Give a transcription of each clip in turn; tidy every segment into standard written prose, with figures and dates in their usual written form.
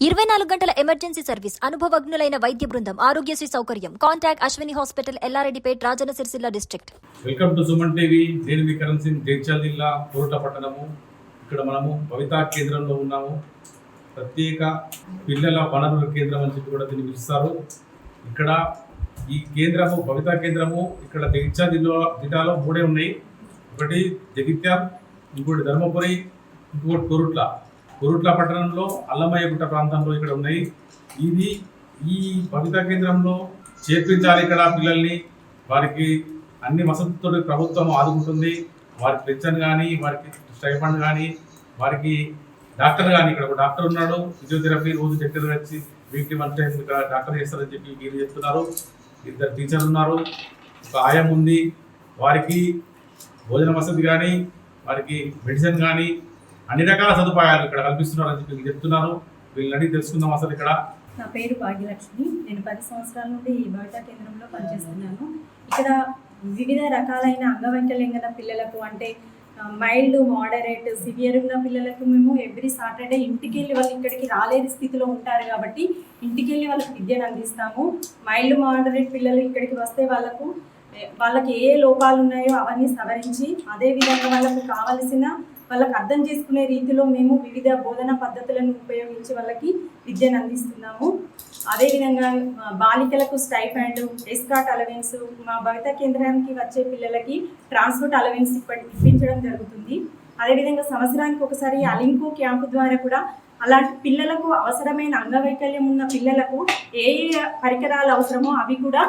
24 గంటల emergency service, అనుభవజ్ఞులైన వైద్య బృందం, ఆరోగ్యశ్రీ సౌకర్యం. Contact Ashwini hospital, Yellareddypet, Rajanna Sircilla district. Welcome to Suman TV. నేను విక్రమ్ సింగ్, జగిత్యాల జిల్లా కోరుట్ల పట్టణము. ఇక్కడ మనము భవితా కేంద్రంలో ఉన్నాము. ప్రత్యేక పిల్లల వనరుల కేంద్రం అని చెప్పి కూడా దీన్ని పిలుస్తారు. ఇక్కడ ఈ కేంద్రము భవితా కేంద్రము ఇక్కడ జగిత్యాల జిల్లాలో మూడే ఉన్నాయి. ఒకటి జగిత్యాల, ఇంకోటి ధర్మపురి, ఇంకోటి కోరుట్ల పట్టణంలో అల్లమయ్యగుట్ట ప్రాంతంలో ఇక్కడ ఉన్నాయి. ఈ భవితా కేంద్రంలో చేర్పించాలి. ఇక్కడ పిల్లల్ని వారికి అన్ని వసతులతో ప్రభుత్వం ఆదుకుంటుంది. వారికి పెన్షన్ కానీ, వారికి స్టైఫండ్ కానీ, వారికి డాక్టర్ కానీ, ఇక్కడ ఒక డాక్టర్ ఉన్నాడు. ఫిజియోథెరపీ రోజు దగ్గర వచ్చి వీక్లీ 1 టైం ఇక్కడ డాక్టర్ చేస్తారని చెప్పి వీళ్ళు చెప్తున్నారు. 2 టీచర్లు ఉన్నారు, ఒక ఆయం ఉంది. వారికి భోజన వసతి కానీ, వారికి మెడిసిన్ కానీ అన్ని రకాల సదుపాయాలు ఇక్కడ కల్పిస్తున్నారు అని చెప్పి చెప్తున్నారు. వీళ్ళని అడిగి తెలుసుకుందాం అసలు. ఇక్కడ నా పేరు భాగ్యలక్ష్మి. నేను 10 సంవత్సరాల నుండి ఈ భవితా కేంద్రంలో పనిచేస్తున్నాను. ఇక్కడ వివిధ రకాలైన అంగవైకల్యం గల పిల్లలకు, అంటే మైల్డ్, మోడరేట్, సివియర్ ఉన్న పిల్లలకు మేము ఎవ్రీ సాటర్డే ఇంటికి వెళ్ళి వాళ్ళు ఇక్కడికి రాలేని స్థితిలో ఉంటారు కాబట్టి ఇంటికి వెళ్ళి వాళ్ళకి విద్యను అందిస్తాము. మైల్డ్, మోడరేట్ పిల్లలు ఇక్కడికి వస్తే వాళ్ళకి ఏ లోపాలు ఉన్నాయో అవన్నీ సవరించి, అదేవిధంగా వాళ్ళకు అర్థం చేసుకునే రీతిలో మేము వివిధ బోధన పద్ధతులను ఉపయోగించి వాళ్ళకి విద్యను అందిస్తున్నాము. అదేవిధంగా బాలికలకు స్టైఫండ్, ఎస్కాట్ అలవెన్స్, మా భవితా కేంద్రానికి వచ్చే పిల్లలకి ట్రాన్స్పోర్ట్ అలవెన్స్ ఇప్పించడం జరుగుతుంది. అదేవిధంగా సంవత్సరానికి ఒకసారి అలింకో క్యాంపు ద్వారా కూడా అలాంటి పిల్లలకు అవసరమైన అంగవైకల్యం ఉన్న పిల్లలకు ఏ పరికరాలు అవసరమో అవి కూడా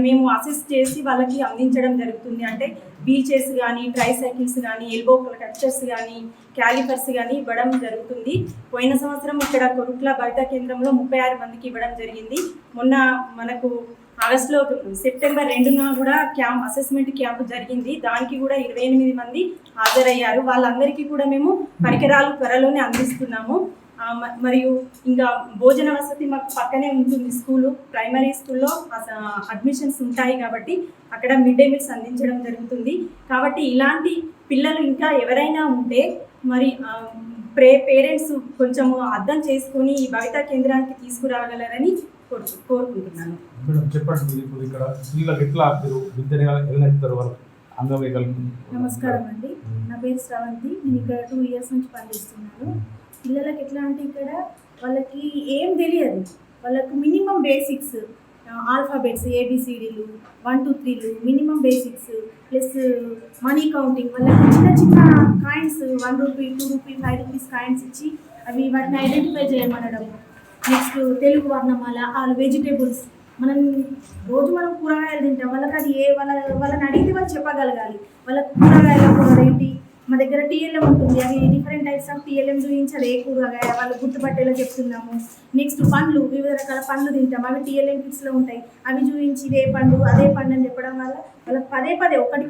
మేము అసిస్ట్ చేసి వాళ్ళకి అందించడం జరుగుతుంది. అంటే వీల్ చైర్స్ కానీ, ట్రై సైకిల్స్ కానీ, ఎల్బో క్రచర్స్ కానీ, క్యాలిపర్స్ కానీ ఇవ్వడం జరుగుతుంది. పోయిన సంవత్సరం ఇక్కడ కోరుట్ల భవితా కేంద్రంలో 36 మందికి ఇవ్వడం జరిగింది. మొన్న మనకు ఆగస్టులో సెప్టెంబర్ 2న కూడా అసెస్మెంట్ క్యాంపు జరిగింది. దానికి కూడా 28 మంది హాజరయ్యారు. వాళ్ళందరికీ కూడా మేము పరికరాలు త్వరలోనే అందిస్తున్నాము. మరియు ఇంకా భోజన వసతి మాకు పక్కనే ఉంటుంది. ప్రైమరీ స్కూల్లో అడ్మిషన్స్ ఉంటాయి కాబట్టి అక్కడ మిడ్ డే మీల్స్ అందించడం జరుగుతుంది. కాబట్టి ఇలాంటి పిల్లలు ఇంకా ఎవరైనా ఉంటే మరి పేరెంట్స్ కొంచెము అర్థం చేసుకొని ఈ భవితా కేంద్రానికి తీసుకురాగలరని కోరుకుంటున్నాను. నమస్కారం అండి, నా పేరు శ్రవంతి. నేను ఇక్కడ 2 ఇయర్స్ నుంచి పనిచేస్తున్నాను. పిల్లలకి ఎట్లా అంటే ఇక్కడ వాళ్ళకి ఏం తెలియదు. వాళ్ళకు మినిమం బేసిక్స్, ఆల్ఫాబెట్స్, ABCDలు, 1 2 3లు minimum basics, plus money counting. వాళ్ళకి చిన్న చిన్న coins, 1 rupee, 2 rupee, 5 rupees coins ఇచ్చి వాటిని ఐడెంటిఫై చేయమనడం. నెక్స్ట్ తెలుగు వర్ణమాల, ఆల్ వెజిటేబుల్స్. మనం కూరగాయలు తింటాం, వాళ్ళకి అది వాళ్ళని అడిగితే వాళ్ళు చెప్పగలగాలి. వాళ్ళకి కూరగాయల కూర ఏంటి, మా దగ్గర TLM ఉంటుంది. అది డిఫరెంట్ టైప్స్ ఆఫ్ TLM చూపించి అది ఏ కూరగాయ వాళ్ళు గుర్తుపట్టేలా చెప్తున్నాము. నెక్స్ట్ పండ్లు, వివిధ రకాల పండ్లు తింటాం, అవి TLM కిట్స్లో ఉంటాయి. అవి చూపించి ఇదే పండు అదే పండు అని చెప్పడం వల్ల వాళ్ళకి పదే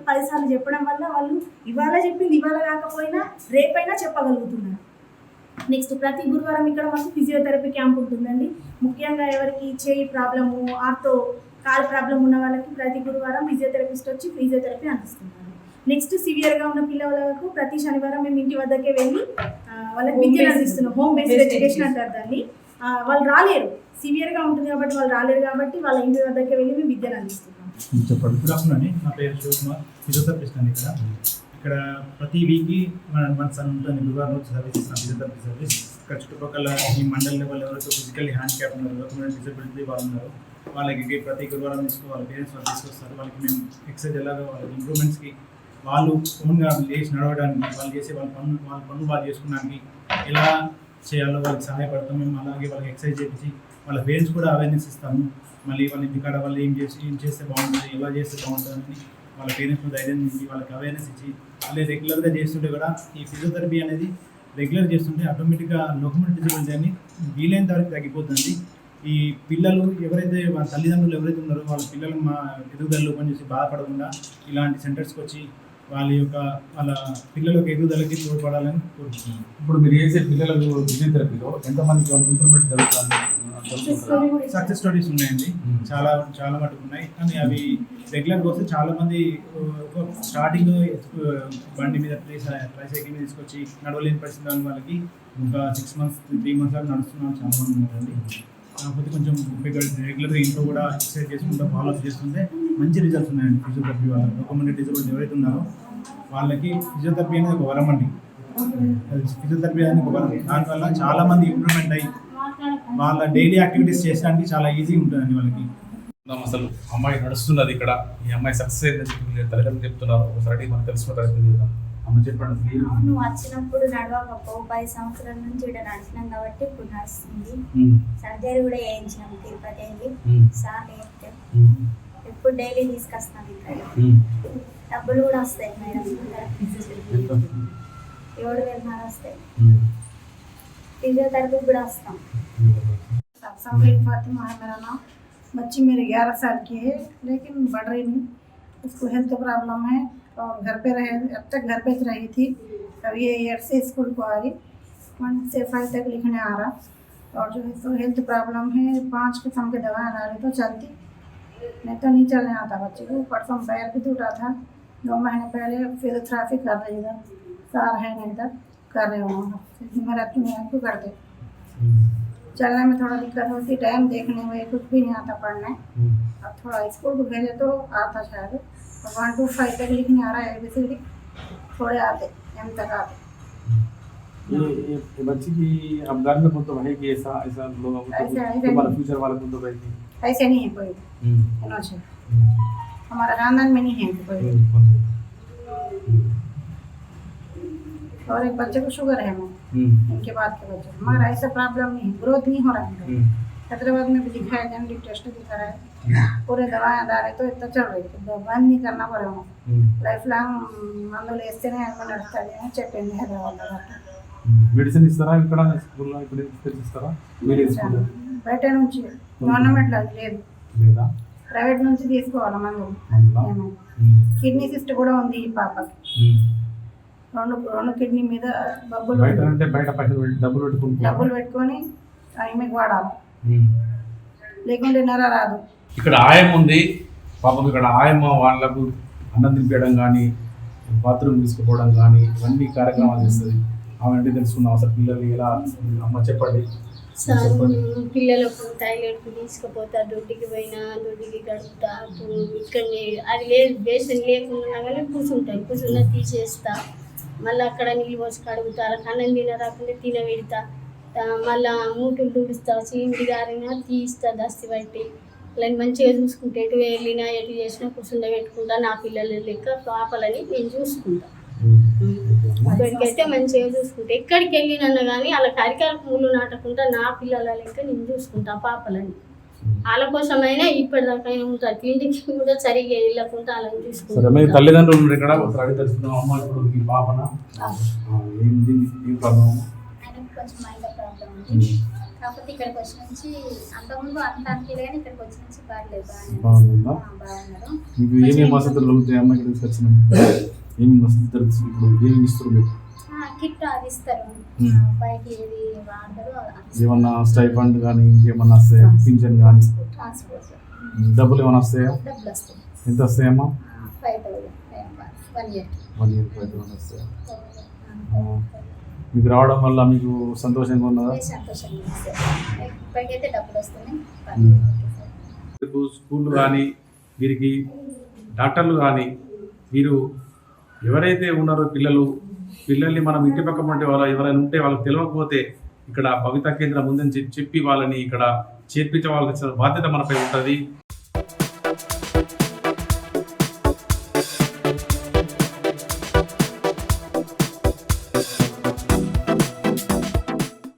10 సార్లు చెప్పడం వల్ల వాళ్ళు ఇవాళ చెప్పింది ఇవాళ కాకపోయినా రేపైనా చెప్పగలుగుతున్నారు. నెక్స్ట్ ప్రతి గురువారం ఇక్కడ మాకు ఫిజియోథెరపీ క్యాంప్ ఉంటుందండి. ముఖ్యంగా ఎవరికి చేయి ప్రాబ్లము, ఆర్థో కాలు ప్రాబ్లం ఉన్న వాళ్ళకి ప్రతి గురువారం ఫిజియోథెరపిస్ట్ వచ్చి ఫిజియోథెరపీ అందిస్తున్నారు. నెక్స్ట్ సివియర్గా ఉన్న పిల్లలకు ప్రతి శనివారం మేము ఇంటి వద్దకే వెళ్ళి వాళ్ళకి విద్యను అందిస్తున్నాం. హోమ్ బేస్డ్ ఎడ్యుకేషన్ అంటారు దాన్ని. వాళ్ళు రాలేరు, సివియర్గా ఉంటుంది కాబట్టి వాళ్ళు రాలేరు కాబట్టి వాళ్ళ ఇంటి వద్దకే వెళ్ళి మేము విద్యను అందిస్తున్నాం. చెప్పండి. నా పేరు శివకుమార్, ఫిజియోథెరపిస్ట్ అండి. ఇక్కడ ప్రతి వీక్కి మన సన్ ఉంటుంది, గురువారం రోజు సర్వీస్ ఇస్తాం, ఫిజియోథెరపీ సర్వీస్. ఇక్కడ చుట్టుపక్కల ఈ మండల్ లెవెల్ ఎవరైతే ఫిజికల్లీ హ్యాండిక్యాప్ ఉన్నారు, డిసబిలిటీ వాళ్ళు ఉన్నారు, వాళ్ళకి ప్రతి గురువారం వాళ్ళ పేరెంట్స్ వాళ్ళు తీసుకొస్తారు. వాళ్ళకి మేము ఎక్సర్సైజ్ ఎలాగో వాళ్ళకి ఇంప్రూవ్మెంట్స్కి, వాళ్ళు ఓన్గా లేచి నడవడానికి, వాళ్ళు చేసే వాళ్ళ పనులు బాగా చేసుకోవడానికి ఎలా చేయాలో వాళ్ళకి సహాయపడతాం మేము. అలాగే వాళ్ళకి ఎక్సర్సైజ్ చేయించి వాళ్ళ పేరెంట్స్ కూడా అవేర్నెస్ ఇస్తాము. మళ్ళీ వాళ్ళ ఇంటికాడ వాళ్ళు ఏం చేస్తే బాగుంటుంది, ఎలా చేస్తే బాగుంటుంది అని వాళ్ళ పేరెంట్స్ ధైర్యం ఇచ్చి వాళ్ళకి అవేర్నెస్ ఇచ్చి మళ్ళీ రెగ్యులర్గా చేస్తుంటే కూడా ఈ ఫిజియోథెరపీ అనేది రెగ్యులర్ చేస్తుంటే ఆటోమేటిక్గా లోకమోటర్ డిజబిలిటీ అని వీలైనంత వరకు తగ్గిపోతుంది. ఈ పిల్లలు ఎవరైతే వాళ్ళ తల్లిదండ్రులు ఎవరైతే ఉన్నారో వాళ్ళ పిల్లలు మా ఎదుగుదలలో పనిచేసి బాధపడకుండా ఇలాంటి సెంటర్స్కి వచ్చి వాళ్ళ పిల్లలకు ఎదుగుదలకి తోడ్పడాలని కోరుకుంటున్నాను. ఇప్పుడు మీరు చేసే పిల్లలకు ఫిజియోథెరపీలో ఎంతమందికి ఇంప్రూవ్మెంట్ జరుగుతుంది? సక్సెస్ స్టోరీస్ ఉన్నాయండి. చాలా చాలా మటుకు ఉన్నాయి. కానీ అవి రెగ్యులర్గా వస్తే చాలా మంది స్టార్టింగ్ బండి మీద ట్రైసైకిల్ మీద తీసుకొచ్చి నడవలేని పరిస్థితి ఉన్న వాళ్ళకి ఒక 6 months 3 months దాకా నడుస్తున్నాం చాలా మంది ఉన్నారండి. కాకపోతే కొంచెం రెగ్యులర్గా ఇంట్లో కూడా ఎక్సర్సైజ్ చేసుకుంటూ ఫాలోఅప్ చేస్తుంటే మంచి రిజల్ట్స్ ఉన్నాయండి. ఫిజియోథెరపీ వాళ్ళకి రికమెండెడ్ డిజబిలిటీ ఎవరైతే ఉన్నారో వాళ్ళకి ఫిజియోథెరపీ అనేది ఒక వరం అండి. ఫిజియోథెరపీ అనేది ఒక వరం. దానివల్ల చాలా మంది ఇంప్రూవ్మెంట్ అయ్యి వాళ్ళ డైలీ యాక్టివిటీస్ చేయడానికి చాలా ఈజీ ఉంటుందండి వాళ్ళకి. అసలు అమ్మాయి నడుస్తున్నది ఇక్కడ, ఈ అమ్మాయి సక్సెస్ అయిందని చెప్పి తల్లిదండ్రులు చెప్తున్నారు. ఒకసారి మనం తెలుసుకున్న ప్రయత్నం చేద్దాం. అమ్మ చెప్పండి. నువ్వు వచ్చినప్పుడు నడవకపో 10 సంవత్సరాల నుంచి ఇక్కడ నడిచినాం కాబట్టి ఇప్పుడు నడుస్తుంది. సర్జరీ కూడా చేయించినాం తిరుపతి వెళ్ళి సార్ చేస్తే ఇప్పుడు డైలీ తీసుకొస్తాం ఇక్కడ. డబ్బులు కూడా వస్తాయి మేడం, 7,000 వస్తాయి. फिजियोथेरेपी भी वस्ताम। समरीन फातिमा है मेरा नाम। बच्ची मेरी 11 साल की है लेकिन बढ़ रही नहीं, उसको हेल्थ प्रॉब्लम है और घर पे रहे, अब तक घर पे रही थी। अब ये ईयर से स्कूल को आ रही, 1 से 5 तक लिखने आ रहा और जो है तो हेल्थ प्रॉब्लम है। 5 किस्म के दवाएं डाली तो चलती, नहीं तो नहीं चलने आता बच्चे को। परसों पैर भी टूटा था, 2 महीने पहले फिजियोथेरेपी कर रही इधर, सार है नहीं इधर कर रहे हो को करते। चलने में थोड़ा दिक्कत होती, टाइम देखने में कुछ भी नहीं आता पढ़ने। अब थोड़ा स्कूल को भेजे तो आता शायद, 1 to 5 तक लिखने आ रहा है, ABCD थोड़े आते, M तक आते। ये बच्ची की अब घर में मतलब है कि ऐसा ऐसा लोग तुम्हारा फ्यूचर वाला मतलब है कि ऐसे नहीं है कोई, हमारा खानदान में नहीं है कोई। और एक बच्चे को शुगर है, इनके बाद के बच्चे, हमारा ऐसा प्रॉब्लम नहीं है, ग्रोथ नहीं हो रहा है। हैदराबाद में भी दिखाया, जेनेटिक टेस्ट भी कराया, पूरे दवाएं डाले तो इतना चल रही है, बंद नहीं करना पड़ेगा। लाइफ लॉन्ग मंदुలు వేస్తేనే నడుస్తుంది అని చెప్పింది హైదరాబాద్ లో। మెడిసిన్ ఇస్తారా ఇక్కడ స్కూల్లో? ఇక్కడ ఇస్తారా మీరు స్కూల్ బయట నుంచి గవర్నమెంట్ లో లేదు లేదా, ప్రైవేట్ నుంచి తీసుకోవాలి మందులు। కిడ్నీ సిస్ట్ కూడా ఉంది ఈ పాపకి, రెండు కిడ్నీ మీద బబ్బులు, బయట అంటే బయట పైసలు డబ్బులు పెట్టుకొని ఆమెకు వాడాలి, లేకుంటే నర రాదు। ఇక్కడ ఆయమ్మ ఉంది పాపం, ఇక్కడ ఆయమ్మ వాళ్ళకు అన్నం తినిపించడం కానీ బాత్రూమ్ తీసుకుపోవడం కానీ ఇవన్నీ కార్యక్రమాలు చేస్తుంది। ఆమె అంటే తెలుసుకున్నాం అసలు పిల్లలు ఎలా, అమ్మ చెప్పండి। పిల్లలకు టాయిలెట్కి తీసుకుపోతా, దొడ్డికి పోయినా దొడ్డికి గడుపుతా, ఇక్కడ అది లేదు బేసన్ లేకుండా కానీ కూర్చున్నా తీసేస్తా, మళ్ళీ అక్కడ నీళ్ళు పోసి కడుగుతా, అన్నం తినరాకుండా తినబెడతా, మళ్ళీ మూటలు తుడుస్తా, చీండి గారినా తీస్తా దస్తి పట్టి, ఇలా మంచిగా చూసుకుంటా, ఎటు వెళ్ళినా ఎటు చేసినా కూర్చుండబెట్టుకుంటా, నా పిల్లల లెక్క పాపలని నేను చూసుకుంటా। ఇక్కడికైతే మంచిగా చూసుకుంటా, ఎక్కడికి వెళ్ళినా కానీ వాళ్ళ కరికాలకు ముళ్ళు నాటకుండా నా పిల్లల లెక్క నేను చూసుకుంటా పాపలని। వాళ్ళ కోసమైనా ఇప్పటిదాకా ఉంటారు, తిండికి కూడా సరిగ్గా వెళ్ళకుండా వాళ్ళని చూసుకుంటారు। తల్లిదండ్రులు ఇక్కడ అమ్మ ఇప్పుడు మీ పాపన ఆయనకు కొంచెం మైండ్ ప్రాబ్లం ఉంది, కాకపోతే ఇక్కడికి వచ్చి నుంచి అంతకుముందు అంత అనిపించలేదు కానీ ఇక్కడికి వచ్చి నుంచి బాగున్నారు। ఏమేమి వసతులు దొరుకుతాయి అమ్మ ఇక్కడికి వచ్చిన? ఏమి వసతులు తెలుసు ఇప్పుడు ఏమి ఇస్తారు మీరు? కిట్ అది ఇస్తారు, పైకి ఏది వాడతారు, ఏమన్నా స్టైఫండ్ కానీ ఇంకేమన్నా వస్తాయా, పింఛన్ కానీ ట్రాన్స్పోర్ట్ డబ్బులు ఏమైనా వస్తాయా? డబ్బులు వస్తాయి। ఎంత వస్తాయమ్మా? 5,000 1 year 5,000 వస్తాయా? మీకు రావడం వల్ల మీకు సంతోషంగా ఉన్నదా? సంతోషంగా ఉంది, ఇప్పటికైతే డబ్బులు వస్తున్నాయి। స్కూళ్ళు కానీ వీరికి డాక్టర్లు కానీ మీరు ఎవరైతే ఉన్నారో పిల్లల్ని మనం ఇంటి పక్క ఉంటే వాళ్ళు ఎవరైనా ఉంటే వాళ్ళకి తెలియకపోతే ఇక్కడ భవితా కేంద్రం ఉందని చెప్పి వాళ్ళని ఇక్కడ చేర్పించవలసిన బాధ్యత మనపై ఉంటుంది।